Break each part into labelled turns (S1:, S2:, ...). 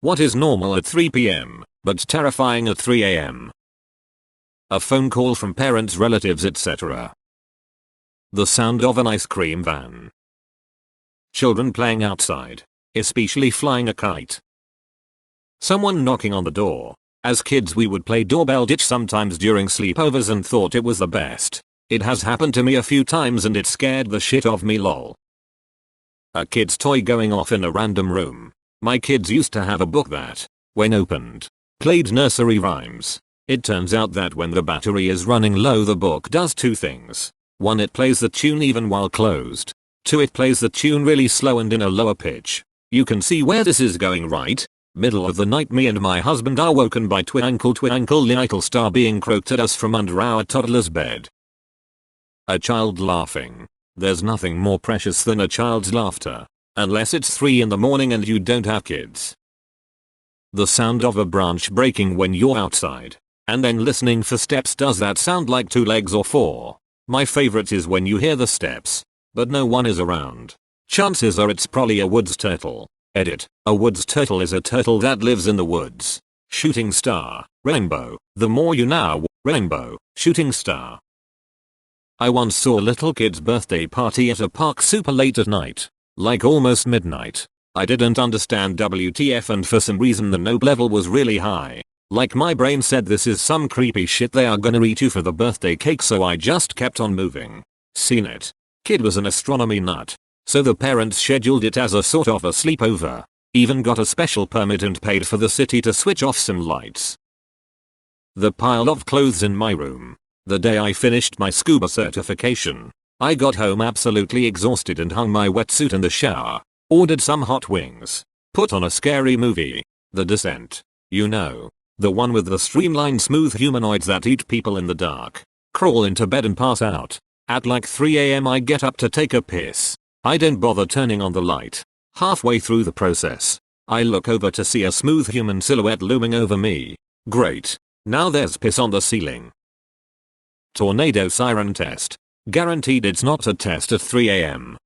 S1: What is normal at 3 p.m., but terrifying at 3 a.m.? A phone call from parents, relatives, etc. The sound of an ice cream van. Children playing outside, especially flying a kite. Someone knocking on the door. As kids we would play doorbell ditch sometimes during sleepovers and thought it was the best. It has happened to me a few times and it scared the shit of me, lol. A kid's toy going off in a random room. My kids used to have a book that, when opened, played nursery rhymes. It turns out that when the battery is running low the book does two things. 1. It plays the tune even while closed. 2. It plays the tune really slow and in a lower pitch. You can see where this is going, right? Middle of the night, me and my husband are woken by twinkle little star being croaked at us from under our toddler's bed. A child laughing. There's nothing more precious than a child's laughter. Unless it's 3 in the morning and you don't have kids. The sound of a branch breaking when you're outside. And then listening for steps. Does that sound like 2 legs or 4? My favorite is when you hear the steps, but no one is around. Chances are it's probably a woods turtle. Edit. A woods turtle is a turtle that lives in the woods. Shooting star. Rainbow. The more you know. Rainbow. Shooting star. I once saw a little kid's birthday party at a park super late at night. Like almost midnight. I didn't understand WTF and for some reason the nope level was really high. Like my brain said this is some creepy shit, they are gonna eat you for the birthday cake, so I just kept on moving. Seen it. Kid was an astronomy nut. So the parents scheduled it as a sort of a sleepover. Even got a special permit and paid for the city to switch off some lights. The pile of clothes in my room. The day I finished my scuba certification. I got home absolutely exhausted and hung my wetsuit in the shower. Ordered some hot wings. Put on a scary movie. The Descent. You know. The one with the streamlined smooth humanoids that eat people in the dark. Crawl into bed and pass out. At like 3 a.m. I get up to take a piss. I don't bother turning on the light. Halfway through the process, I look over to see a smooth human silhouette looming over me. Great. Now there's piss on the ceiling. Tornado siren test. Guaranteed it's not a test at 3 a.m.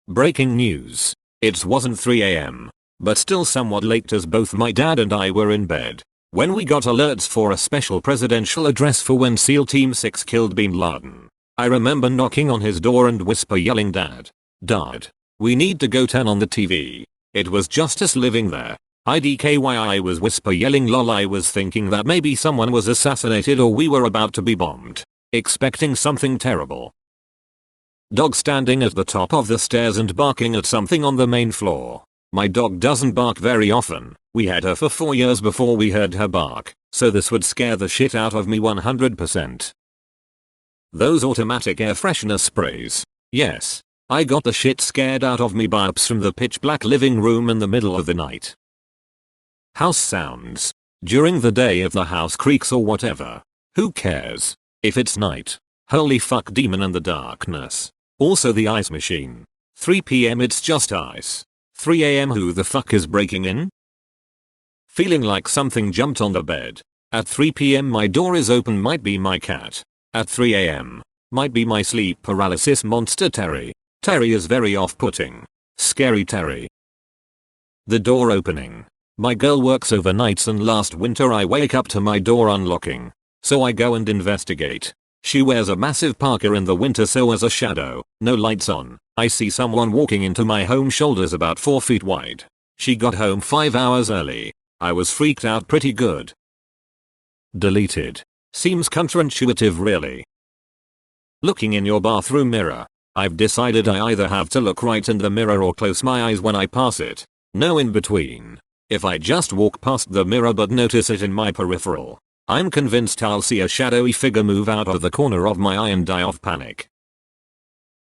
S1: Breaking news. It wasn't 3 a.m. but still somewhat late as both my dad and I were in bed when we got alerts for a special presidential address for when SEAL Team 6 killed Bin Laden. I remember knocking on his door and yelling, Dad, we need to go turn on the TV. It was just us living there. I was yelling lol. I was thinking that maybe someone was assassinated or we were about to be bombed. Expecting something terrible. Dog standing at the top of the stairs and barking at something on the main floor. My dog doesn't bark very often. We had her for 4 years before we heard her bark, so this would scare the shit out of me 100%. Those automatic air freshener sprays. Yes. I got the shit scared out of me by ups from the pitch black living room in the middle of the night. House sounds. During the day if the house creaks or whatever. Who cares? If it's night. Holy fuck, demon in the darkness. Also the ice machine. 3 p.m. it's just ice. 3 a.m. who the fuck is breaking in? Feeling like something jumped on the bed. At 3 p.m. my door is open, might be my cat. At 3 a.m. might be my sleep paralysis monster Terry. Terry is very off-putting. Scary Terry. The door opening. My girl works overnights and last winter I wake up to my door unlocking. So I go and investigate. She wears a massive parka in the winter so as a shadow, no lights on, I see someone walking into my home, shoulders about 4 feet wide. She got home 5 hours early. I was freaked out pretty good. Deleted. Seems counterintuitive really. Looking in your bathroom mirror. I've decided I either have to look right in the mirror or close my eyes when I pass it. No in between. If I just walk past the mirror but notice it in my peripheral, I'm convinced I'll see a shadowy figure move out of the corner of my eye and die of panic.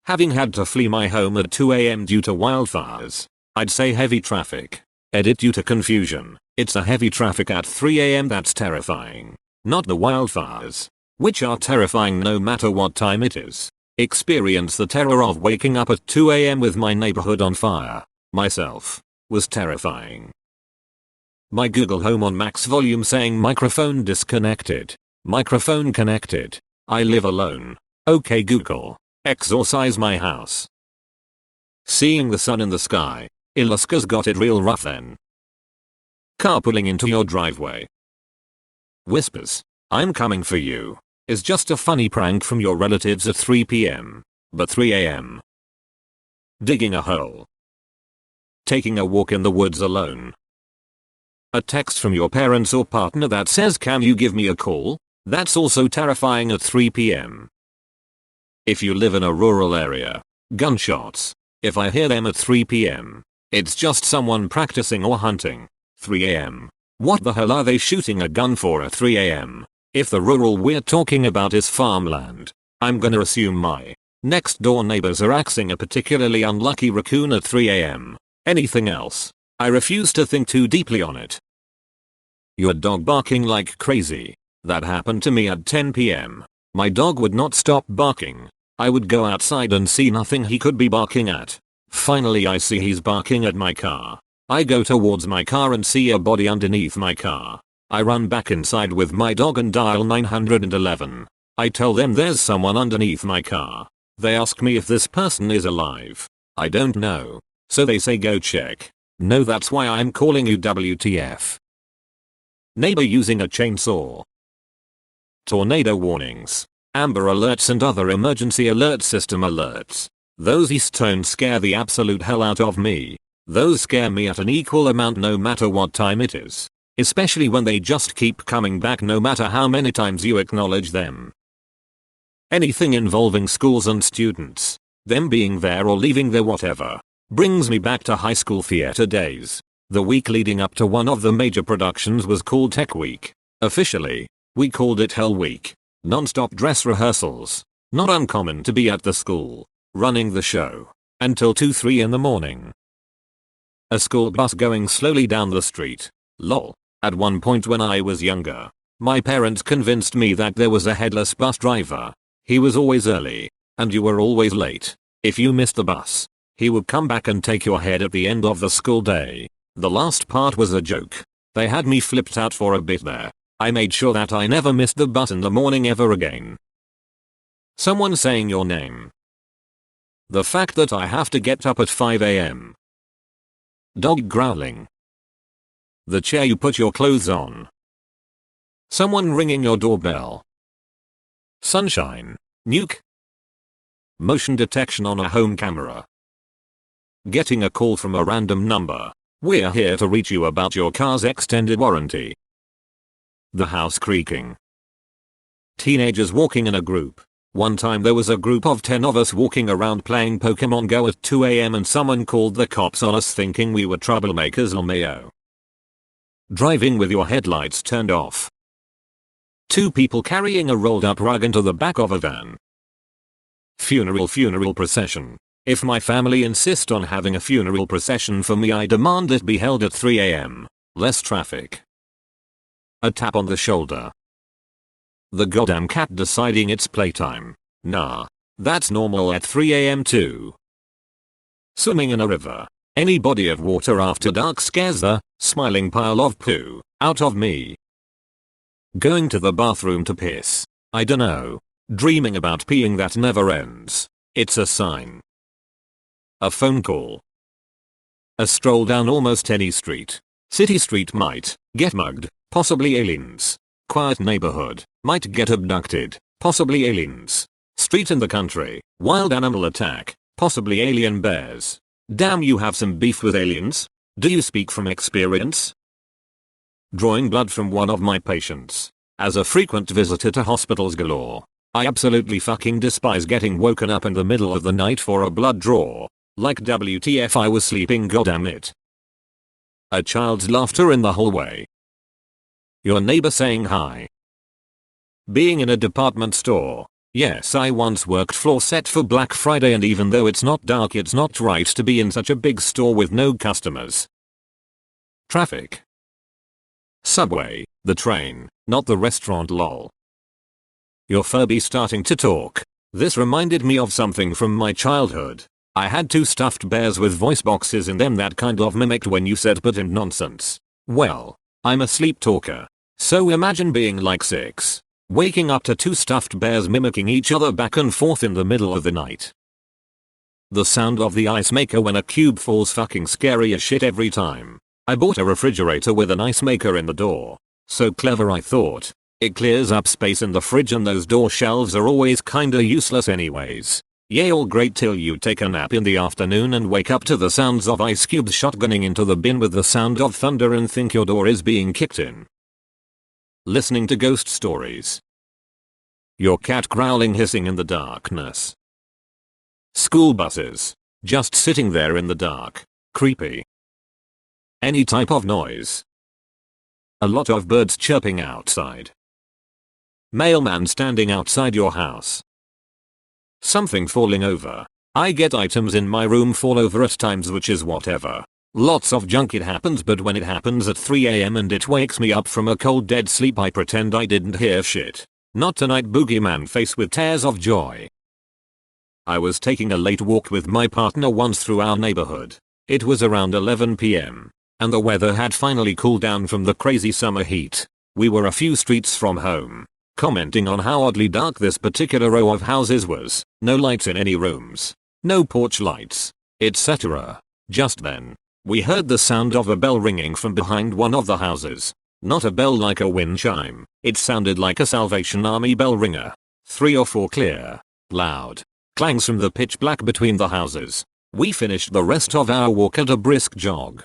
S1: Having had to flee my home at 2 a.m. due to wildfires, I'd say heavy traffic. Edit due to confusion. It's a heavy traffic at 3 a.m. that's terrifying. Not the wildfires, which are terrifying no matter what time it is. Experience the terror of waking up at 2 a.m. with my neighborhood on fire. Myself. Was terrifying. My Google Home on max volume saying microphone disconnected. Microphone connected. I live alone. Okay Google. Exorcise my house. Seeing the sun in the sky. Ilaska's got it real rough then. Car pulling into your driveway. Whispers, "I'm coming for you," is just a funny prank from your relatives at 3 p.m. But 3 a.m. Digging a hole. Taking a walk in the woods alone. A text from your parents or partner that says, "Can you give me a call?" That's also terrifying at 3 p.m. If you live in a rural area. Gunshots. If I hear them at 3 p.m. it's just someone practicing or hunting. 3 a.m. What the hell are they shooting a gun for at 3 a.m.? If the rural we're talking about is farmland, I'm gonna assume my next door neighbors are axing a particularly unlucky raccoon at 3 a.m. Anything else? I refuse to think too deeply on it. Your dog barking like crazy. That happened to me at 10 p.m. My dog would not stop barking. I would go outside and see nothing he could be barking at. Finally I see he's barking at my car. I go towards my car and see a body underneath my car. I run back inside with my dog and dial 911. I tell them there's someone underneath my car. They ask me if this person is alive. I don't know. So they say go check. No, that's why I'm calling you. WTF. Neighbor using a chainsaw. Tornado warnings. Amber alerts and other emergency alert system alerts. Those east tones scare the absolute hell out of me. Those scare me at an equal amount no matter what time it is. Especially when they just keep coming back no matter how many times you acknowledge them. Anything involving schools and students, them being there or leaving there whatever, brings me back to high school theater days. The week leading up to one of the major productions was called Tech Week. Officially, we called it Hell Week. Non-stop dress rehearsals. Not uncommon to be at the school, running the show, until 2-3 in the morning. A school bus going slowly down the street. Lol. At one point when I was younger, my parents convinced me that there was a headless bus driver. He was always early, and you were always late. If you missed the bus, he would come back and take your head at the end of the school day. The last part was a joke. They had me flipped out for a bit there. I made sure that I never missed the bus in the morning ever again. Someone saying your name. The fact that I have to get up at 5 a.m. Dog growling. The chair you put your clothes on. Someone ringing your doorbell. Sunshine. Nuke. Motion detection on a home camera. Getting a call from a random number. "We're here to reach you about your car's extended warranty." The house creaking. Teenagers walking in a group. One time there was a group of 10 of us walking around playing Pokemon Go at 2 a.m. and someone called the cops on us thinking we were troublemakers. LMAO. Driving with your headlights turned off. 2 people carrying a rolled up rug into the back of a van. Funeral procession. If my family insist on having a funeral procession for me, I demand it be held at 3 a.m. Less traffic. A tap on the shoulder. The goddamn cat deciding it's playtime. Nah. That's normal at 3 a.m. too. Swimming in a river. Any body of water after dark scares the smiling pile of poo out of me. Going to the bathroom to piss. I dunno. Dreaming about peeing that never ends. It's a sign. A phone call. A stroll down almost any street. City street might get mugged, possibly aliens. Quiet neighborhood, might get abducted, possibly aliens. Street in the country, wild animal attack, possibly alien bears. Damn, you have some beef with aliens? Do you speak from experience? Drawing blood from one of my patients. As a frequent visitor to hospitals galore, I absolutely fucking despise getting woken up in the middle of the night for a blood draw. Like WTF, I was sleeping, goddamn it. A child's laughter in the hallway. Your neighbor saying hi. Being in a department store. Yes, I once worked floor set for Black Friday, and even though it's not dark, it's not right to be in such a big store with no customers. Traffic. Subway, the train, not the restaurant, lol. Your Furby starting to talk. This reminded me of something from my childhood. I had 2 stuffed bears with voice boxes in them that kind of mimicked when you said but in nonsense. Well, I'm a sleep talker. So imagine being like 6. Waking up to 2 stuffed bears mimicking each other back and forth in the middle of the night. The sound of the ice maker when a cube falls, fucking scary as shit every time. I bought a refrigerator with an ice maker in the door. So clever, I thought. It clears up space in the fridge and those door shelves are always kinda useless anyways. Yay, all great till you take a nap in the afternoon and wake up to the sounds of ice cubes shotgunning into the bin with the sound of thunder and think your door is being kicked in. Listening to ghost stories. Your cat growling, hissing in the darkness. School buses. Just sitting there in the dark. Creepy. Any type of noise. A lot of birds chirping outside. Mailman standing outside your house. Something falling over. I get items in my room fall over at times, which is whatever. Lots of junk, it happens, but when it happens at 3 AM and it wakes me up from a cold dead sleep, I pretend I didn't hear shit. Not tonight, boogeyman face with tears of joy. I was taking a late walk with my partner once through our neighborhood. It was around 11 PM. And the weather had finally cooled down from the crazy summer heat. We were a few streets from home. Commenting on how oddly dark this particular row of houses was. No lights in any rooms. No porch lights. Etc. Just then, we heard the sound of a bell ringing from behind one of the houses. Not a bell like a wind chime. It sounded like a Salvation Army bell ringer. 3 or 4 clear, loud clangs from the pitch black between the houses. We finished the rest of our walk at a brisk jog.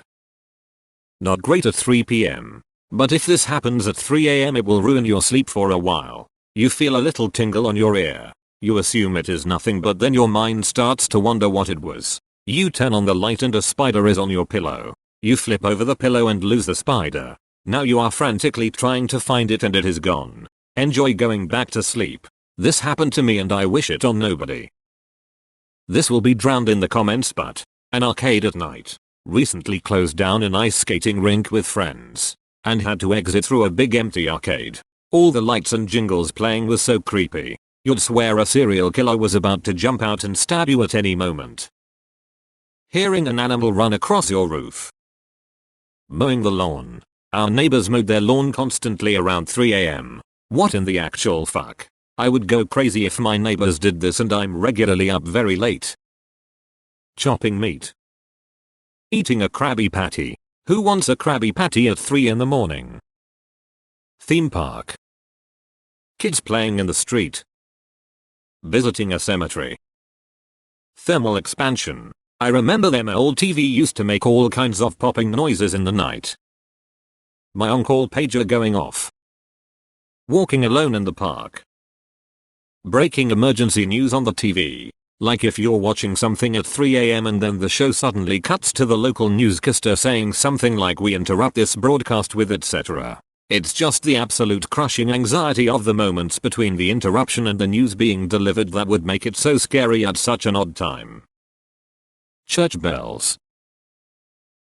S1: Not great at 3 PM. But if this happens at 3 AM, it will ruin your sleep for a while. You feel a little tingle on your ear. You assume it is nothing, but then your mind starts to wonder what it was. You turn on the light and a spider is on your pillow. You flip over the pillow and lose the spider. Now you are frantically trying to find it and it is gone. Enjoy going back to sleep. This happened to me and I wish it on nobody. This will be drowned in the comments, but an arcade at night. Recently closed down an ice skating rink with friends. And had to exit through a big empty arcade. All the lights and jingles playing was so creepy. You'd swear a serial killer was about to jump out and stab you at any moment. Hearing an animal run across your roof. Mowing the lawn. Our neighbors mowed their lawn constantly around 3 AM. What in the actual fuck? I would go crazy if my neighbors did this, and I'm regularly up very late. Chopping meat. Eating a Krabby Patty. Who wants a Krabby Patty at 3 in the morning? Theme park. Kids playing in the street. Visiting a cemetery. Thermal expansion. I remember them old TV used to make all kinds of popping noises in the night. My on-call pager going off. Walking alone in the park. Breaking emergency news on the TV. Like if you're watching something at 3 AM and then the show suddenly cuts to the local newscaster saying something like, "We interrupt this broadcast with," etc. It's just the absolute crushing anxiety of the moments between the interruption and the news being delivered that would make it so scary at such an odd time. Church bells.